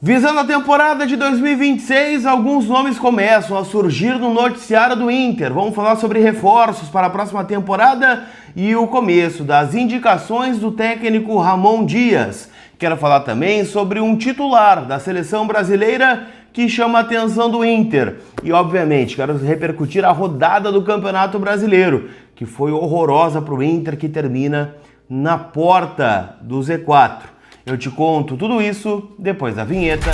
Visando a temporada de 2026, alguns nomes começam a surgir no noticiário do Inter. Vamos falar sobre reforços para a próxima temporada e o começo das indicações do técnico Ramon Dias. Quero falar também sobre um titular da seleção brasileira que chama a atenção do Inter. E, obviamente, quero repercutir a rodada do Campeonato Brasileiro, que foi horrorosa para o Inter, que termina na porta do Z4. Eu te conto tudo isso depois da vinheta.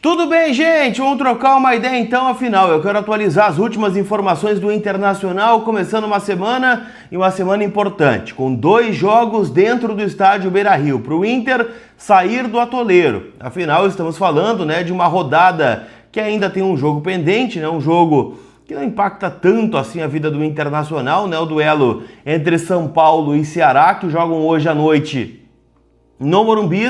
Tudo bem, gente? Vamos trocar uma ideia então, afinal. Eu quero atualizar as últimas informações do Internacional, começando uma semana importante, com 2 jogos dentro do estádio Beira-Rio, para o Inter sair do atoleiro. Afinal, estamos falando, de uma rodada que ainda tem um jogo pendente, um jogo que não impacta tanto assim a vida do Internacional, o duelo entre São Paulo e Ceará, que jogam hoje à noite no Morumbi,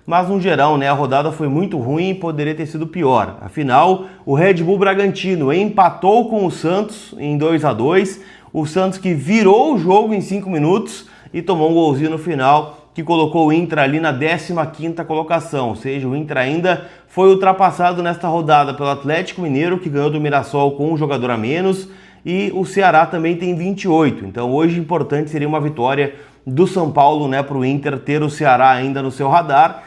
mas no geral, a rodada foi muito ruim e poderia ter sido pior. Afinal, o Red Bull Bragantino empatou com o Santos em 2-2, o Santos que virou o jogo em 5 minutos e tomou um golzinho no final, que colocou o Inter ali na 15ª colocação, ou seja, o Inter ainda foi ultrapassado nesta rodada pelo Atlético Mineiro, que ganhou do Mirassol com um jogador a menos, e o Ceará também tem 28, então hoje importante seria uma vitória do São Paulo, para o Inter ter o Ceará ainda no seu radar,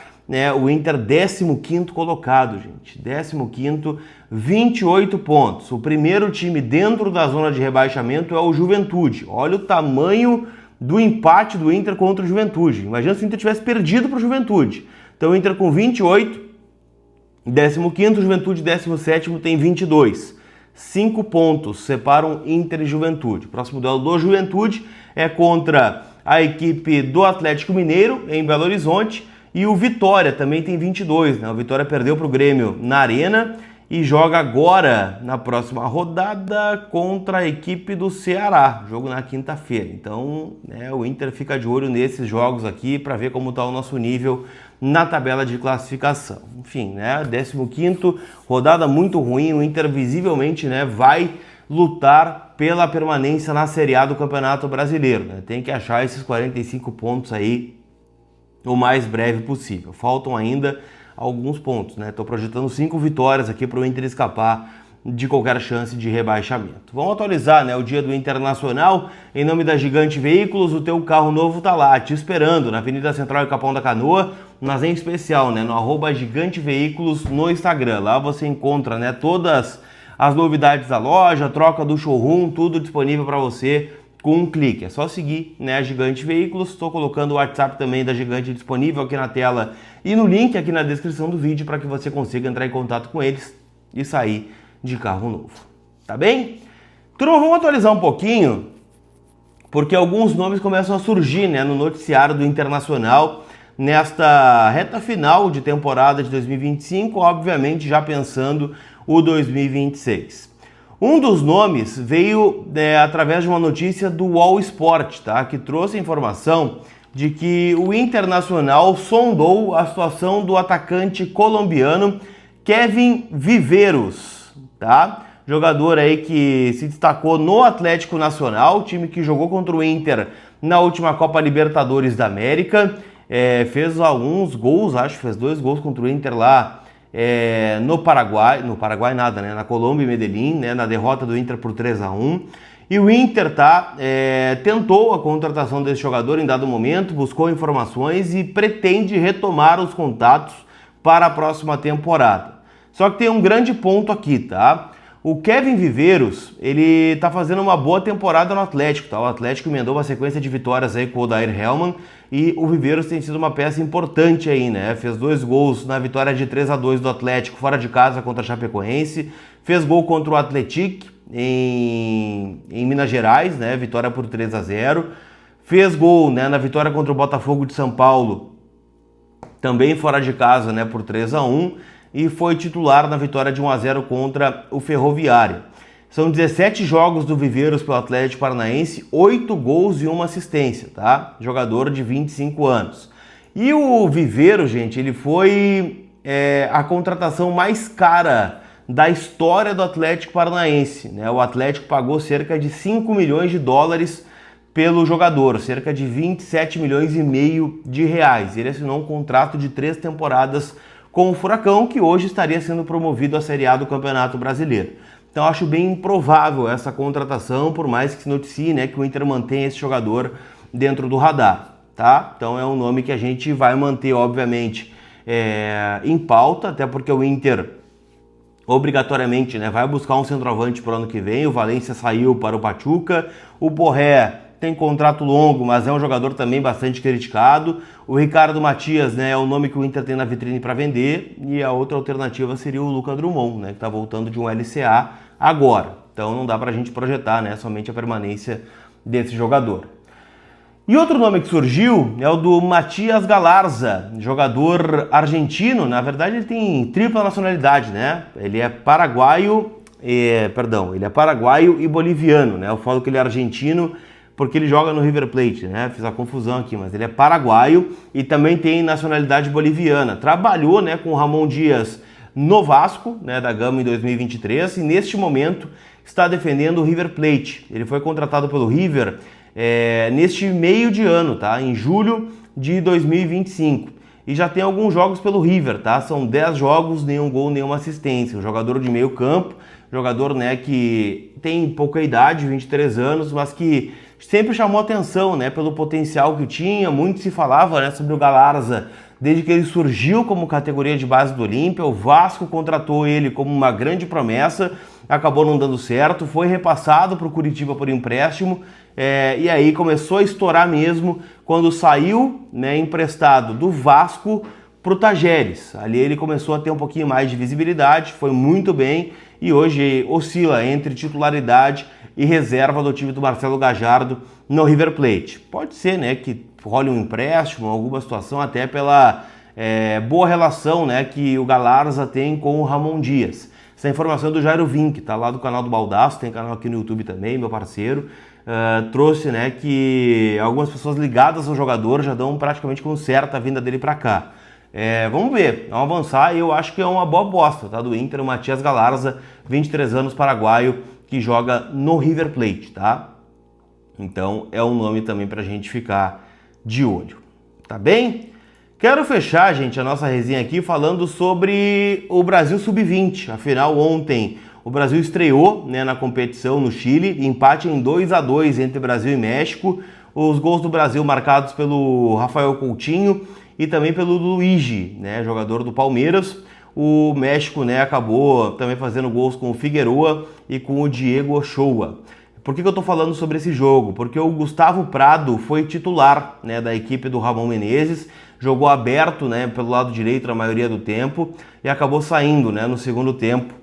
o Inter 15º colocado, gente, 15º, 28 pontos, o primeiro time dentro da zona de rebaixamento é o Juventude, olha o tamanho do empate do Inter contra o Juventude. Imagina se o Inter tivesse perdido para o Juventude. Então o Inter com 28, 15º, Juventude 17º tem 22. 5 pontos separam Inter e Juventude. O próximo duelo do Juventude é contra a equipe do Atlético Mineiro, em Belo Horizonte, e o Vitória também tem 22. O Vitória perdeu para o Grêmio na Arena e joga agora, na próxima rodada, contra a equipe do Ceará, jogo na quinta-feira. Então, o Inter fica de olho nesses jogos aqui para ver como está o nosso nível na tabela de classificação. Enfim, 15º, rodada muito ruim, o Inter visivelmente vai lutar pela permanência na Série A do Campeonato Brasileiro. Tem que achar esses 45 pontos aí o mais breve possível. Faltam ainda alguns pontos, Estou projetando 5 vitórias aqui para o Inter escapar de qualquer chance de rebaixamento. Vamos atualizar, o dia do Internacional. Em nome da Gigante Veículos, o teu carro novo tá lá, te esperando, na Avenida Central e Capão da Canoa, mas em especial, no @Gigante Veículos no Instagram. Lá você encontra, todas as novidades da loja, troca do showroom, tudo disponível para você com um clique. É só seguir, a Gigante Veículos. Estou colocando o WhatsApp também da Gigante disponível aqui na tela e no link aqui na descrição do vídeo para que você consiga entrar em contato com eles e sair de carro novo. Tá bem? Turma, vamos atualizar um pouquinho, porque alguns nomes começam a surgir, no noticiário do Internacional nesta reta final de temporada de 2025, obviamente já pensando o 2026. Um dos nomes veio através de uma notícia do All Sport, que trouxe a informação de que o Internacional sondou a situação do atacante colombiano Kevin Viveiros, jogador aí que se destacou no Atlético Nacional, time que jogou contra o Inter na última Copa Libertadores da América, fez alguns gols, fez 2 gols contra o Inter lá no Paraguai nada, na Colômbia e Medellín, na derrota do Inter por 3-1. E o Inter tentou a contratação desse jogador em dado momento, buscou informações e pretende retomar os contatos para a próxima temporada. Só que tem um grande ponto aqui, O Kevin Viveiros, ele tá fazendo uma boa temporada no Atlético, O Atlético emendou uma sequência de vitórias aí com o Odair Hellmann e o Viveiros tem sido uma peça importante aí, Fez 2 gols na vitória de 3-2 do Atlético fora de casa contra a Chapecoense, fez gol contra o Atlético em Minas Gerais, vitória por 3-0, fez gol, na vitória contra o Botafogo de São Paulo, também fora de casa, por 3-1, e foi titular na vitória de 1-0 contra o Ferroviário. São 17 jogos do Viveiros pelo Atlético Paranaense, 8 gols e 1 assistência, Jogador de 25 anos. E o Viveiros, gente, ele foi a contratação mais cara da história do Atlético Paranaense, O Atlético pagou cerca de 5 milhões de dólares pelo jogador, cerca de 27 milhões e meio de reais. Ele assinou um contrato de 3 temporadas com o Furacão, que hoje estaria sendo promovido à Série A do Campeonato Brasileiro. Então acho bem improvável essa contratação, por mais que se noticie, né, que o Inter mantenha esse jogador dentro do radar, tá? Então é um nome que a gente vai manter, obviamente, em pauta, até porque o Inter obrigatoriamente, né, vai buscar um centroavante para o ano que vem. O Valência saiu para o Pachuca, o Borré tem contrato longo, mas é um jogador também bastante criticado. O Ricardo Matias, né, é o nome que o Inter tem na vitrine para vender, e a outra alternativa seria o Lucas Drummond, né, que está voltando de um LCA agora. Então não dá para a gente projetar, né, somente a permanência desse jogador. E outro nome que surgiu é o do Matias Galarza, jogador argentino. Na verdade ele tem tripla nacionalidade, né? Ele é paraguaio, ele é paraguaio e boliviano, né? Eu falo que ele é argentino porque ele joga no River Plate, né? Fiz a confusão aqui, mas ele é paraguaio e também tem nacionalidade boliviana. Trabalhou, né, com o Ramon Dias no Vasco, né, da Gama em 2023, e neste momento está defendendo o River Plate. Ele foi contratado pelo River neste meio de ano, tá? Em julho de 2025. E já tem alguns jogos pelo River, tá? São 10 jogos, nenhum gol, nenhuma assistência. Um jogador de meio campo, jogador, né, que tem pouca idade, 23 anos, mas que sempre chamou atenção, né, pelo potencial que tinha. Muito se falava, né, sobre o Galarza desde que ele surgiu como categoria de base do Olímpia. O Vasco contratou ele como uma grande promessa, acabou não dando certo, foi repassado para o Curitiba por empréstimo, e aí começou a estourar mesmo quando saiu, né, emprestado do Vasco para o Tajeres. Ali ele começou a ter um pouquinho mais de visibilidade, foi muito bem, e hoje oscila entre titularidade e reserva do time do Marcelo Gajardo no River Plate. Pode ser, né, que role um empréstimo, alguma situação, até pela boa relação, né, que o Galarza tem com o Ramon Dias. Essa informação é do Jairo Vink, tá lá do canal do Baldaço, tem canal aqui no YouTube também, meu parceiro. Trouxe, né, que algumas pessoas ligadas ao jogador já dão praticamente como certa a vinda dele para cá. Vamos ver, vamos avançar, e eu acho que é uma boa aposta, tá, do Inter, o Matias Galarza, 23 anos, paraguaio, que joga no River Plate, tá? Então é um nome também pra gente ficar de olho, tá bem? Quero fechar, gente, a nossa resenha aqui falando sobre o Brasil Sub-20. Afinal, ontem o Brasil estreou, né, na competição no Chile, empate em 2-2 entre Brasil e México. Os gols do Brasil marcados pelo Rafael Coutinho e também pelo Luigi, né, jogador do Palmeiras. O México, né, acabou também fazendo gols com o Figueroa e com o Diego Ochoa. Por que eu estou falando sobre esse jogo? Porque o Gustavo Prado foi titular, né, da equipe do Ramon Menezes, jogou aberto, né, pelo lado direito na maioria do tempo e acabou saindo, né, no segundo tempo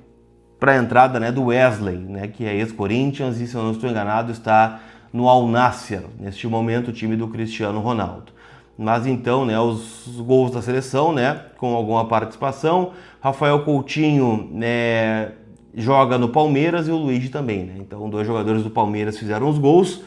para a entrada, né, do Wesley, né, que é ex-Corinthians e, se eu não estou enganado, está no Al Nassr, neste momento o time do Cristiano Ronaldo. Mas então, né, os gols da seleção, né, com alguma participação, Rafael Coutinho, né, joga no Palmeiras e o Luigi também, né? Então, 2 jogadores do Palmeiras fizeram os gols.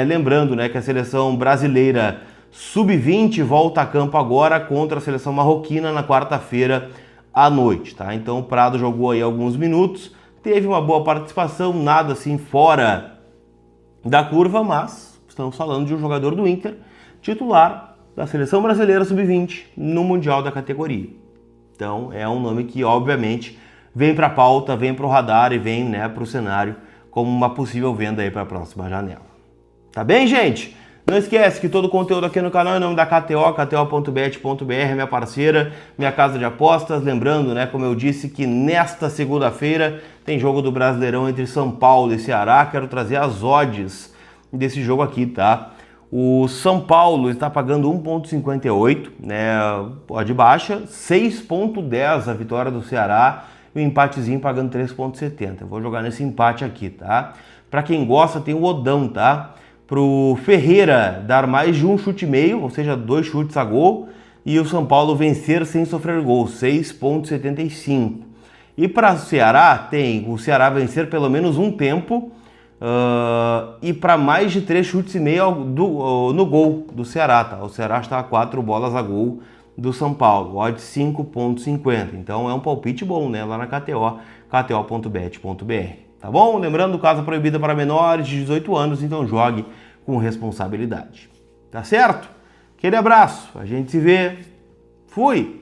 Lembrando, né, que a seleção brasileira Sub-20 volta a campo agora contra a seleção marroquina na quarta-feira à noite, tá? Então o Prado jogou aí alguns minutos, teve uma boa participação, nada assim fora da curva, mas estamos falando de um jogador do Inter, titular da seleção brasileira Sub-20 no Mundial da categoria. Então é um nome que obviamente vem para a pauta, vem para o radar e vem, né, para o cenário como uma possível venda aí para a próxima janela. Tá bem, gente? Não esquece que todo o conteúdo aqui no canal é em nome da KTO, kto.bet.br, minha parceira, minha casa de apostas. Lembrando, né, como eu disse, que nesta segunda-feira tem jogo do Brasileirão entre São Paulo e Ceará. Quero trazer as odds desse jogo aqui, tá? O São Paulo está pagando 1,58, né, odd baixa, 6,10 a vitória do Ceará e o empatezinho pagando 3,70. Eu vou jogar nesse empate aqui, tá? Para quem gosta, tem o Odão, tá? Pro Ferreira dar mais de um chute e meio, ou seja, 2 chutes a gol, e o São Paulo vencer sem sofrer gol, 6,75. E para o Ceará, tem o Ceará vencer pelo menos um tempo e para mais de 3 chutes e meio no gol do Ceará, tá? O Ceará está a 4 bolas a gol do São Paulo, odd 5,50. Então é um palpite bom, né? Lá na KTO, kto.bet.br. Tá bom? Lembrando, casa proibida para menores de 18 anos, então jogue com responsabilidade. Tá certo? Aquele abraço, a gente se vê. Fui!